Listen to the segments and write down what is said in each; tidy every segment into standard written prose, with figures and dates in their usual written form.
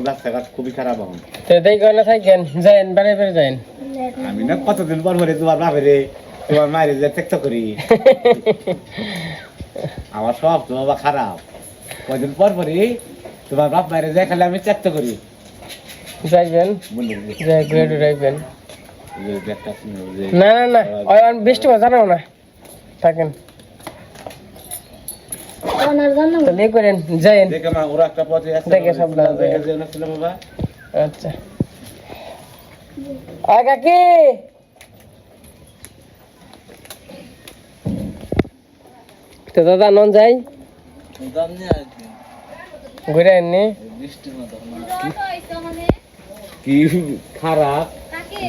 রাস্তাঘাট খুবই খারাপ এখন। আমি না কতদিন পর পরে তোমার বাপেরে তোমার মায়ের যে ত্যাগ করি আমার সব তোমার বা খারাপ কয়দিন পর পরে তোমার বাপ মায়ের যে খালি আমি ত্যাগ করি যাইবেন না না না বৃষ্টি জানাও না থাকেন তাহলে করেন যাইন দেখে মা ওরা একটা পথে আছে দেখে সাবধান দেখে যেন ছিল বাবা। আচ্ছা আয় কাকি তো দাদা নন যাই ঘুরে আননি কি খারাপ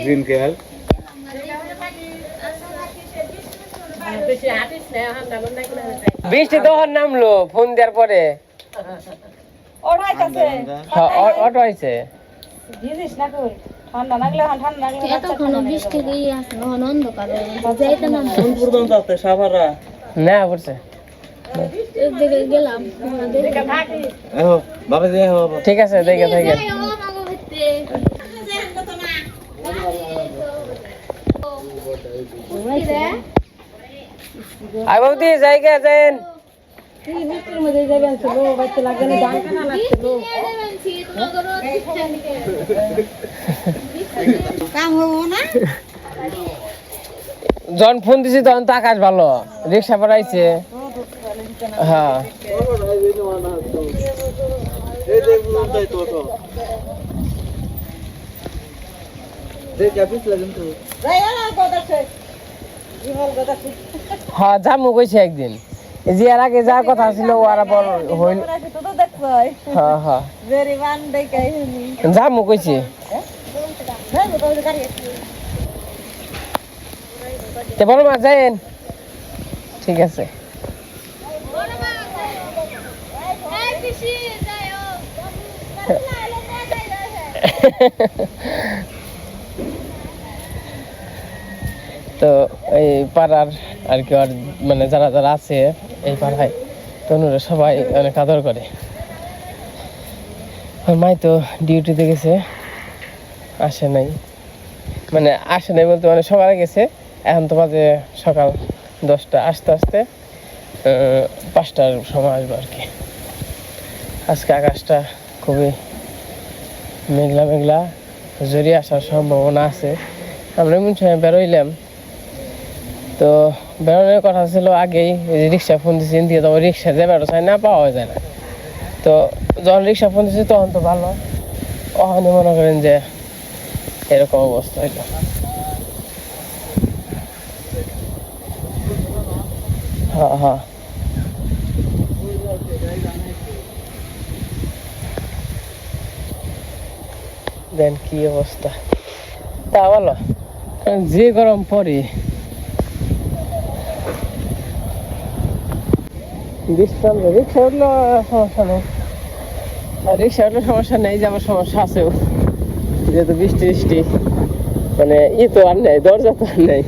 দিনকাল বৃষ্টি তখন নামলো ফোন দেওয়ার পরে অটো আইছে না পড়ছে বাবা যে ঠিক আছে দেখে থাকে আই বাবুদি জায়গা যান যখন ফোন দিছি তখন তো আকাশ ভালো রিক্সা পাঠাইছে হ্যাঁ হ্যাঁ জামু কইছে একদিন যে এর আগে যার কথা ছিল ওরা বড় হইল হ্যাঁ হ্যাঁ জামু কইছে তে বড় মা যাইন ঠিক আছে তো এই পাড়ার আর কি আর মানে যারা যারা আছে এই পাড়ায় তনুরা সবাই অনেক আদর করে মাই তো ডিউটিতে গেছে আসে নাই মানে আসে নাই বলতে মানে সকালে গেছে এখন তো বাজে সকাল 10টা আস্তে আস্তে 5টার সময় আসবে আর কি আজকে আকাশটা খুবই মেঘলা মেঘলা জড়িয়ে আসার সম্ভাবনা আছে আমরা এমন সময় বেরোইলাম তো বেরোনোর কথা ছিল আগেই রিক্সা ফোন দিচ্ছি দিয়ে তো রিক্সা যে বেরো চাই না পাওয়া যায় না তো যখন রিক্সা ফোন দিচ্ছি তখন তো ভালো ওখানে মনে করেন যে এরকম অবস্থা হইল হ্যাঁ হ্যাঁ দেন কি অবস্থা তা বলো যে গরম পড়ে বিশ্রাম রিক্সা উঠলো সমস্যা নেই রিক্সা উঠলে সমস্যা নেই যাবার সমস্যা আছেও যেহেতু বৃষ্টি বৃষ্টি মানে তো আর নেই দরজা তো আর নেই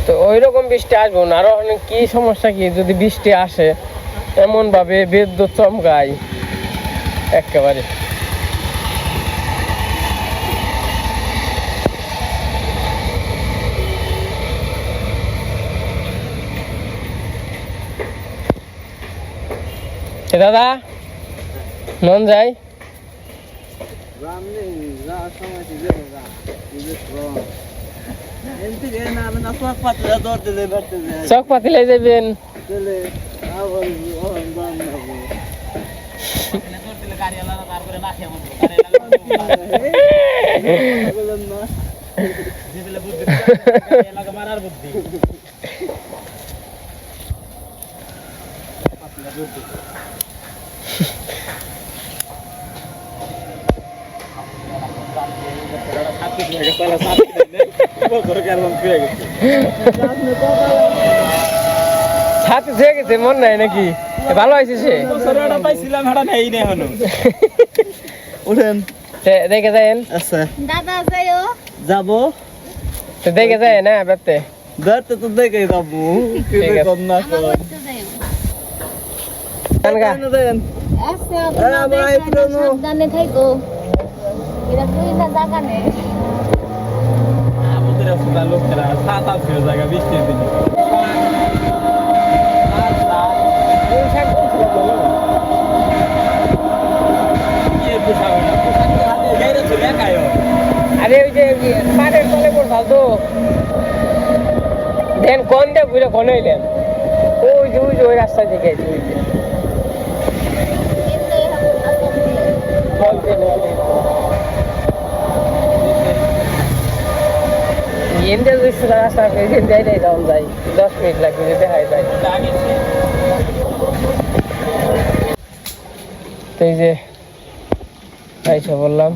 তো ওই রকম বৃষ্টি আসবো না আরো অনেক কি সমস্যা কি যদি বৃষ্টি আসে এমন ভাবে বিদ্যুৎ চমকায় একেবারে দাদা নন যাই চক পাতিলে যাবেন মারার বুদ্ধি ছাতি ধুয়ে গেছে মন নাই নাকি ভালো হয়েছে সে পাইছিলাম উঠেন দেখে যাইন আচ্ছা দাদা যাইও যাবো তো দেখে যায় না বেতে বেতে তো দেখে যাবো কম না আচ্ছা সাবধানে থাকো এরা তুই না জায়গা নেই আমাদের রাস্তা লোকেরা সাত আছে জায়গা বৃষ্টির দিনে আরে ওই যে মাঠের তলে পড়ছাল তো দেন কোন দিয়ে ঘুরে কোন হইলেন ওই যে ওই রাস্তা দিকে আছে ওই যে এনতে যদি রাস্তা এখান দিয়ে যাই যাওয়া যায় 10 মিনিট লাগবে যদি দেখাই যায় তো এই যে আইসা বললাম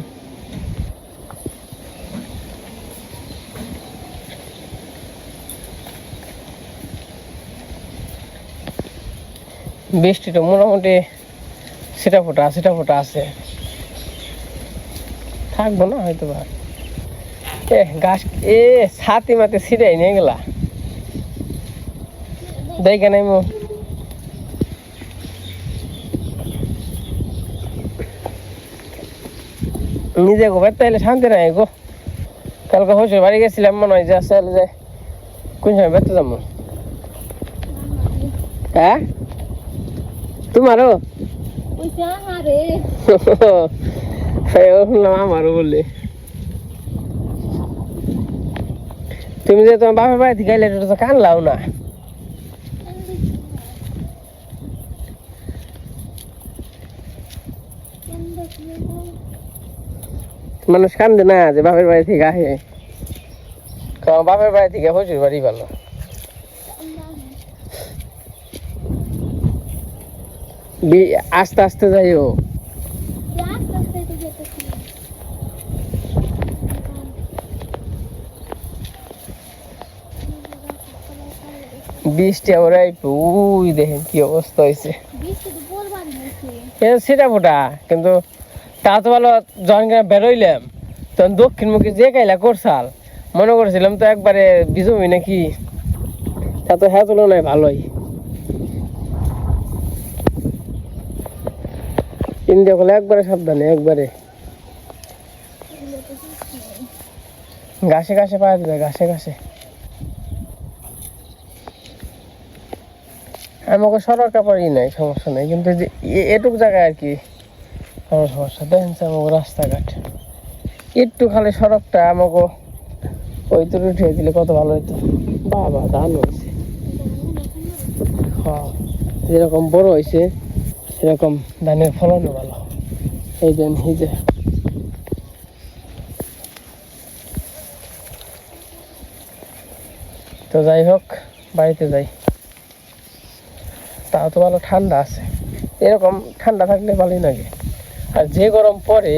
বৃষ্টিটা মোটামুটি সেটা ফোটা আছে থাকবো না হয়তো বা গাছ ছাতি মাতে ছিটাই নিয়ে গেলা দেখে নাই মো নিজে গো বেড়তে এলে শান্তি নাই গো কালকে হসে বাড়ি গেছিলাম মনে হয় যে আসলে যে কোন সময় বেড়তে যাবো হ্যাঁ তোমারও আমারও বললি তুমি যে তোমার বাপের বাড়ি থেকে গেলে তো কানলাও না মানুষ কান্দে না যে বাপের বাড়ি থেকে আসে বাপের বাড়ি থেকে শ্বশুর বাড়ি ভালো আস্তে আস্তে যাইও বৃষ্টি আবার ওই দেখেন কি অবস্থা হয়েছে সেটা ফোটা কিন্তু তা তো ভালো যখন বেরোইলাম তখন দক্ষিণমুখী যে কাইলা করছাল মনে করছিলাম তো একবারে বিজমি নাকি তা তো হ্যাঁ তুলনায় ভালোই ইন্ডিয়া করলে একবারে সাবধানে একবারে ঘাসে ঘাসে পাওয়া যাবে ঘাসে আমাকে সড়ক কাপড়ই নাই সমস্যা নেই কিন্তু যে এটুক জায়গায় আর কি সমস্যা দেখেন আমাকে রাস্তাঘাট একটু খালি সড়কটা আমাকে ওই তো উঠে দিলে কত ভালো হইতো বাবা ধান হয়েছে হ্যাঁ যেরকম বড় হয়েছে সেরকম ধানের ফলনও ভালো এই দেন এই যে তো যাই হোক বাড়িতে যাই তাও তো ভালো ঠান্ডা আছে এরকম ঠান্ডা থাকলে ভালোই লাগে আর যে গরম পড়ে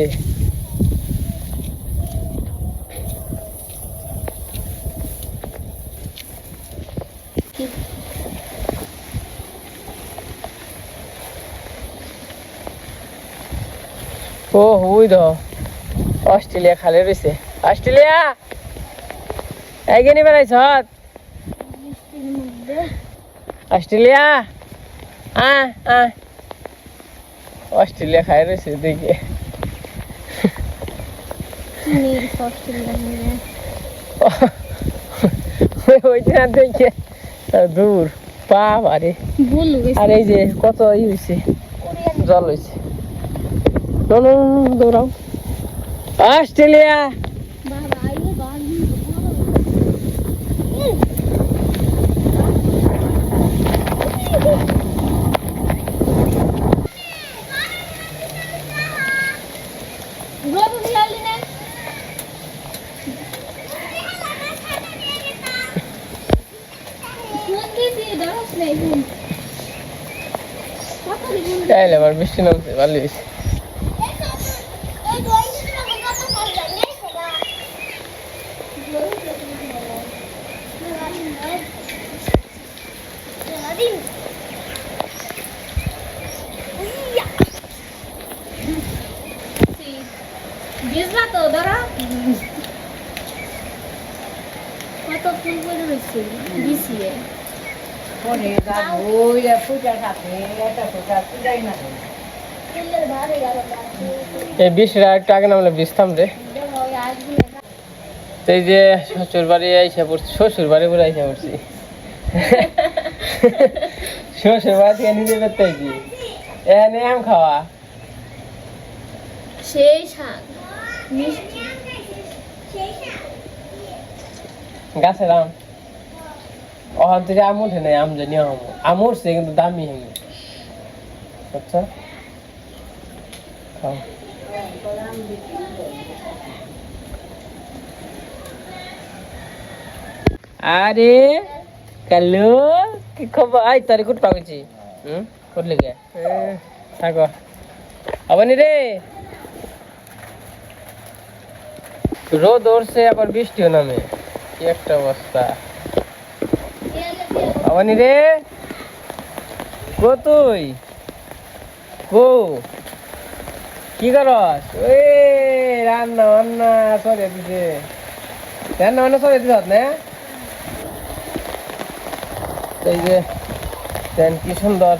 ও ওই তো অস্ট্রেলিয়া খালে রয়েছে অস্ট্রেলিয়া এগিয়ে বেড়াইছ অস্ট্রেলিয়া অস্ট্রেলিয়া খাই রয়েছে দেখে ওইটা দেখে দূর পা মারে আর এই যে কত ই হয়েছে জল হয়েছে দৌড়াও অস্ট্রেলিয়া আমার বৃষ্টি নামছে ভালো হয়েছে তো ধরা কত ফুল করে রয়েছে দিছিয়ে পরে ওই পূজার সাথে একটা পূজা পূজাই না এই বৃষ্টিটা একটু আগে নামলে বৃষ্টাম রে। তো এই যে শ্বশুর বাড়ি আইসা পড়ছি, শ্বশুর বাড়ি বলে আইসা পড়ছি। শ্বশুর বাড়ি থেকে নিজে করতে আইছি। এনে আম খাওয়া সেই শাক মিষ্টি গাছের আম ওখান থেকে আম উঠে নাই, আম জানি আম উঠছে কিন্তু দামি হয়নি। আচ্ছা খাও। আরে কালু কি খবর? আই তারি কুট পাগছি করলে গে থাকো আবানি রে। রোদ উঠছে আবার বৃষ্টিও নামে, কি একটা অবস্থা। আবানি রে কো তুই কো কি করস? ওই রান্না বান্না সরে দিছে, রান্না বান্না সরে দিছ না? এই যে দেন কি সুন্দর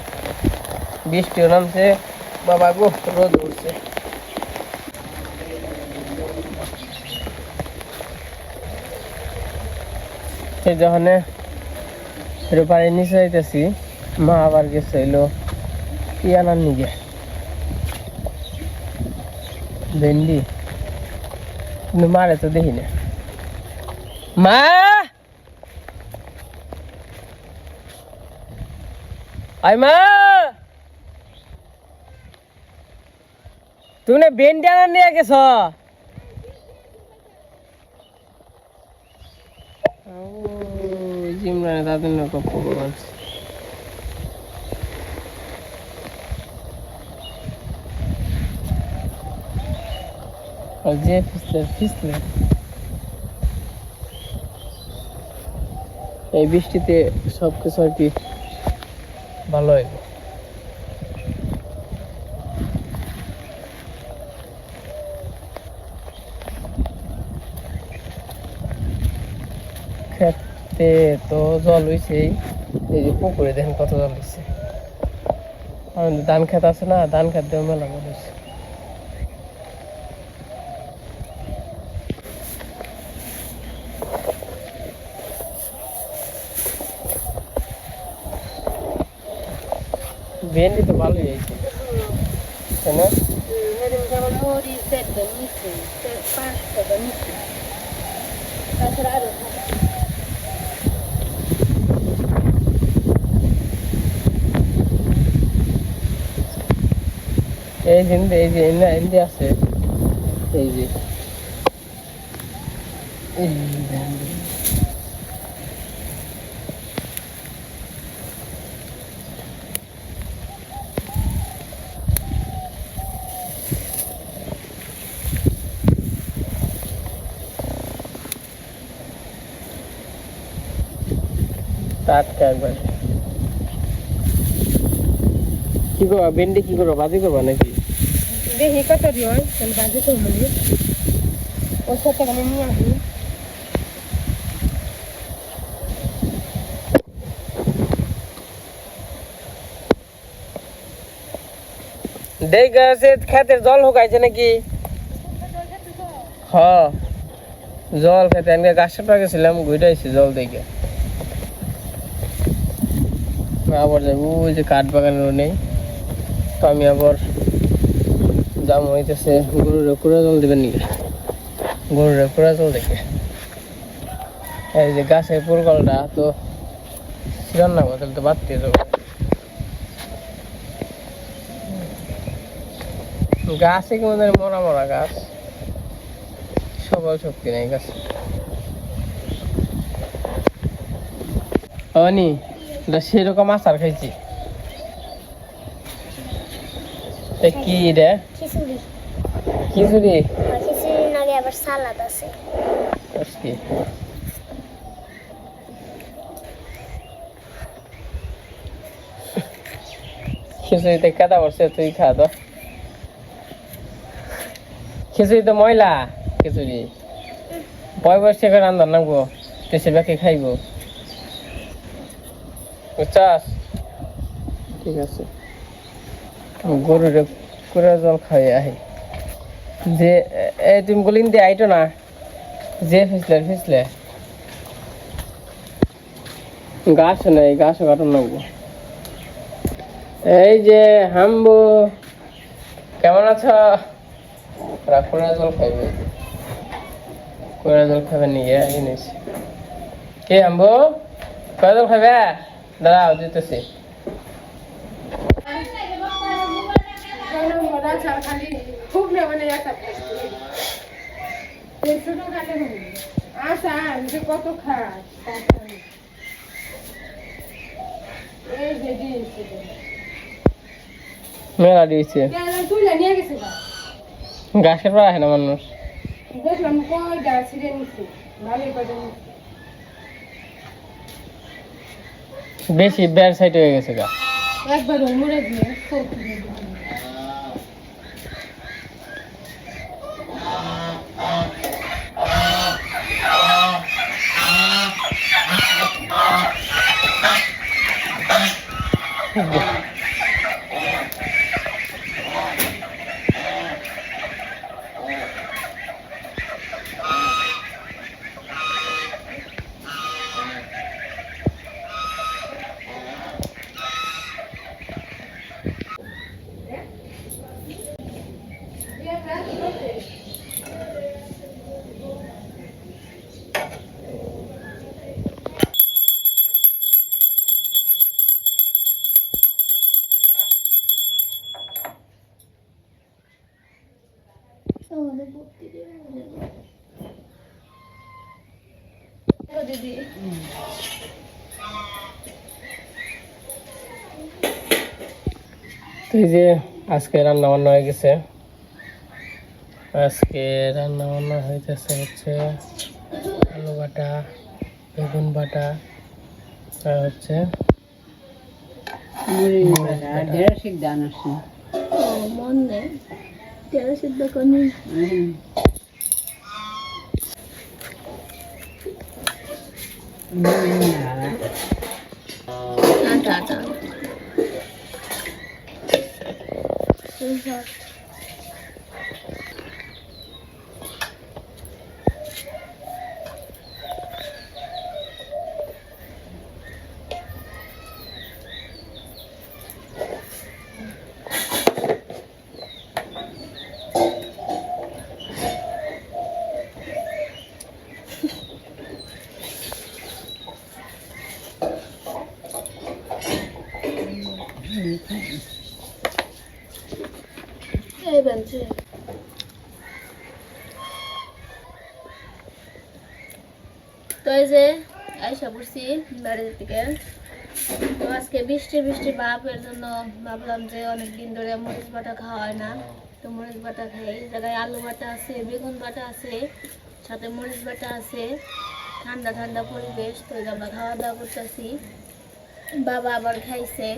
বৃষ্টিও নামছে, বাবা গো রোদ উঠছে। সেই যখন রূপারি নিচে যাইতেছি, মা আবার গেছে হইলো কি আনার নিগে ভেন্ডি, কিন্তু মারে তো দেখি না। মা আই মা, তুমি না ভেন্ডি আনার নিয়ে গেছ? জিমরানে তাদের না গপ্প করছে। যে ফিসলে এই বৃষ্টিতে সবকিছু আর কি ভালো হয়। খেতে তো জল হয়েছে, এই যে পুকুরে দেখেন কত জল হয়েছে। ধান খেত আছে না, ধান খেত দিয়ে মেলা জল হয়েছে। ভেন্ডি তো ভালোই হয়েছে, তাই না? মরিচ দেখবেন নিচে 5 টাকা নিচে, তাছাড়া আরো এই যে হিন্দি আছে, এই যে টাটকা একবার। কি করবা ভেন্ডি, কি করবা ভাজি করবা নাকি? দেখি কত দিয়ে হয় তাহলে বাজে তো মনে ওর সাথে আমি নিয়ে আসি। দেখ গাছে খেতের জল শুকাইছে নাকি? হ জল খেতে আমি গাছের পা গেছিলাম, ঘুরে আইছি জল দেখে। আবার যাবো ওই যে কাঠ বাগানের নেই, তো আমি আবার জাম হইতেছে গরুর কুড়া জল দেবেন নাকি, গরুর কুড়া জল দেখে। এই যে গাছের পুরকলটা তো রান্না করতে তো বাড়তে যাবো। গাছে কি মনে মরা মরা গাছ, সবল শক্তি নাই গাছ। অনি সেরকম আচার খাইছি। কি রে? খিচুড়ি। খিচুড়ি? খিচুড়ির নাকি আবার সালাদ আছে। আজকে খিচুড়িতে কাদা পড়ছে, তুই খা তো। খিচুড়ি তো ময়লা, খিচুড়ি বয় বয়সে করে রান্ধার নামবো, দেশের বাকি খাইব, বুঝছাস? ঠিক আছে, গরুরে করে জল খাই আহি যে এই তুমি গলিন দিয়ে আইটো না যে ফিসলে গাছ নেই গাছও কাটুন লাগবো এই যে হাম্বু কেমন আছো কোরা জল খাইবে কোরা জল খাবে নিয়ে এনেছি কে হাম্বু কোরা জল খাবে দাঁড়াও দিতেছি খুব না মানে একটা ছোট কাটে আচ্ছা যে কত খাস এই যে দিয়েছে মেলা দিয়েছে তুলে নিয়ে গেছে গাছের পর আসে না মানুষ দেখলাম কয় গাছ ছিঁড়ে নিচ্ছে ভালোই কয়টা নিচ্ছে বেশি ব্যার সাইড হয়ে গেছে গা একবার মরে দিয়ে সত্যি দিদি তো এই যে আজকে রান্না বান্না হয়ে গেছে আজকে রান্না বান্না হইতেছে হচ্ছে আলু বাটা বেগুন বাটা আর হচ্ছে ঢেঁড়সের দান আসে মন নেই ঢেঁড়সের দোকানে আটা আটা এই বানছে তো এই যে আইসা পড়ছি বাড়ির থেকে তো আজকে বৃষ্টি বৃষ্টি ভাবের জন্য ভাবলাম যে অনেকদিন ধরে মরিচ বাটা খাওয়া হয় না তো মরিচ বাটা খাই এই জায়গায় আলু বাটা আছে বেগুন বাটা আছে সাথে মরিচ বাটা আছে ঠান্ডা ঠান্ডা পরিবেশ তো আমরা খাওয়া দাওয়া করতেছি বাবা আবার খাইছে